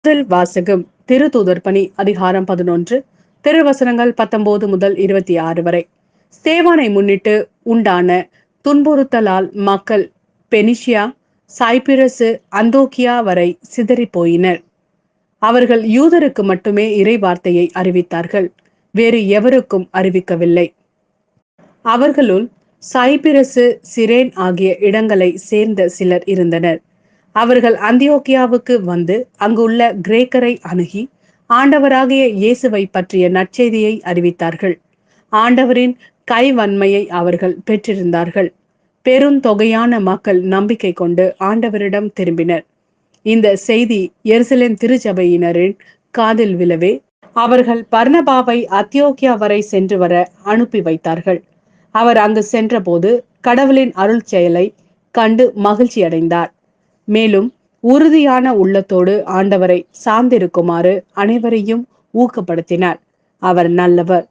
முதல் வாசகம் திருத்தூதர் பணி அதிகாரம் 11 திருவசனங்கள் 19 முதல் 26 வரை. ஸ்தேவானை முன்னிட்டு உண்டான துன்புறுத்தலால் மக்கள் பெனிசியா, சைப்பிரசு, அந்தோக்கியா வரை சிதறி போயினர். அவர்கள் யூதருக்கு மட்டுமே இறை வார்த்தையை அறிவித்தார்கள், வேறு எவருக்கும் அறிவிக்கவில்லை. அவர்களுள் சைப்பிரசு, சிரேன் ஆகிய இடங்களை சேர்ந்த சிலர் இருந்தனர். அவர்கள் அந்தியோக்கியாவுக்கு வந்து அங்குள்ள கிரேக்கரை அணுகி ஆண்டவராகிய இயேசுவை பற்றிய நற்செய்தியை அறிவித்தார்கள். ஆண்டவரின் கைவன்மையை அவர்கள் பெற்றிருந்தார்கள். பெருந்தொகையான மக்கள் நம்பிக்கை கொண்டு ஆண்டவரிடம் திரும்பினர். இந்த செய்தி எருசலேம் திருச்சபையினரின் காதில் விழவே அவர்கள் பர்னபாவை அந்தியோக்கியா வரை சென்று வர அனுப்பி வைத்தார்கள். அவர் அங்கு சென்றபோது கடவுளின் அருள் செயலை கண்டு மகிழ்ச்சி அடைந்தார். மேலும் உறுதியான உள்ளத்தோடு ஆண்டவரை சார்ந்திருக்குமாறு அனைவரையும் ஊக்கப்படுத்தினார். அவர் நல்லவர்,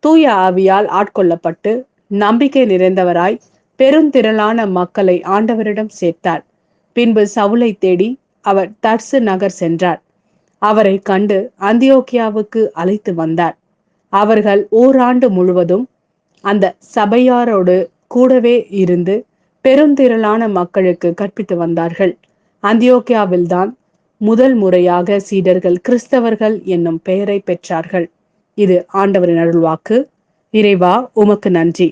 தூய ஆவியால் ஆட்கொள்ளப்பட்டு நம்பிக்கை நிறைந்தவராய் பெருந்திரளான மக்களை ஆண்டவரிடம் சேர்த்தார். பின்பு சவுலை தேடி அவர் தர்சு நகர் சென்றார். அவரை கண்டு அந்தியோக்கியாவுக்கு அழைத்து வந்தார். அவர்கள் ஓராண்டு முழுவதும் அந்த சபையாரோடு கூடவே இருந்து பெருந்திரளான மக்களுக்கு கற்பித்து வந்தார்கள். அந்தியோக்கியாவில்தான் முதல் முறையாக சீடர்கள் கிறிஸ்தவர்கள் என்னும் பெயரை பெற்றார்கள். இது ஆண்டவரின் அருள்வாக்கு. இறைவா, உமக்கு நன்றி.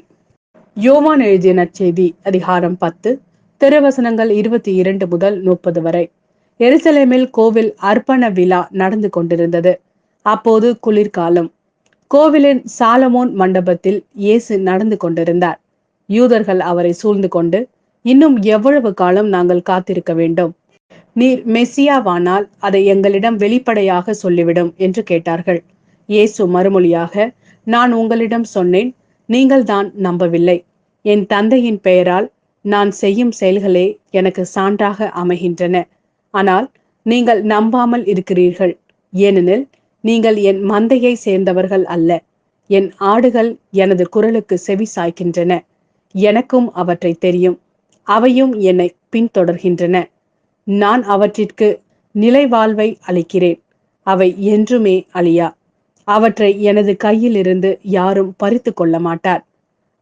யோவான் எழுதிய நற்செய்தி அதிகாரம் 10 திருவசனங்கள் 22 முதல் 30 வரை. எருசலேமில் கோவில் அர்ப்பண விழா நடந்து கொண்டிருந்தது. அப்போது குளிர்காலம். கோவிலின் சாலமோன் மண்டபத்தில் இயேசு நடந்து கொண்டிருந்தார். யூதர்கள் அவரை சூழ்ந்து கொண்டு, இன்னும் எவ்வளவு காலம் நாங்கள் காத்திருக்க வேண்டும்? நீர் மெசியாவானால் அதை எங்களிடம் வெளிப்படையாக சொல்லிவிடும் என்று கேட்டார்கள். இயேசு மறுமொழியாக, நான் உங்களிடம் சொன்னேன், நீங்கள் தான் நம்பவில்லை. என் தந்தையின் பெயரால் நான் செய்யும் செயல்களே எனக்கு சான்றாக அமைகின்றன. ஆனால் நீங்கள் நம்பாமல் இருக்கிறீர்கள். ஏனெனில் நீங்கள் என் மந்தையை சேர்ந்தவர்கள் அல்ல. என் ஆடுகள் எனது குரலுக்கு செவி சாய்க்கின்றன. எனக்கும் அவற்றை தெரியும். அவையும் என்னை பின்தொடர்கின்றன. நான் அவற்றிற்கு நிலை வாழ்வை அளிக்கிறேன். அவை என்றுமே அழியா. அவற்றை எனது கையில் இருந்து யாரும் பறித்து கொள்ள மாட்டார்.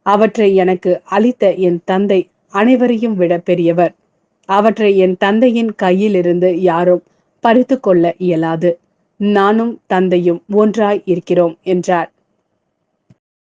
அவற்றை எனக்கு அளித்த என் தந்தை அனைவரையும் விட பெரியவர். அவற்றை என் தந்தையின் கையில் இருந்து யாரும் பறித்து கொள்ள இயலாது. நானும் தந்தையும் ஒன்றாய் இருக்கிறோம் என்றார்.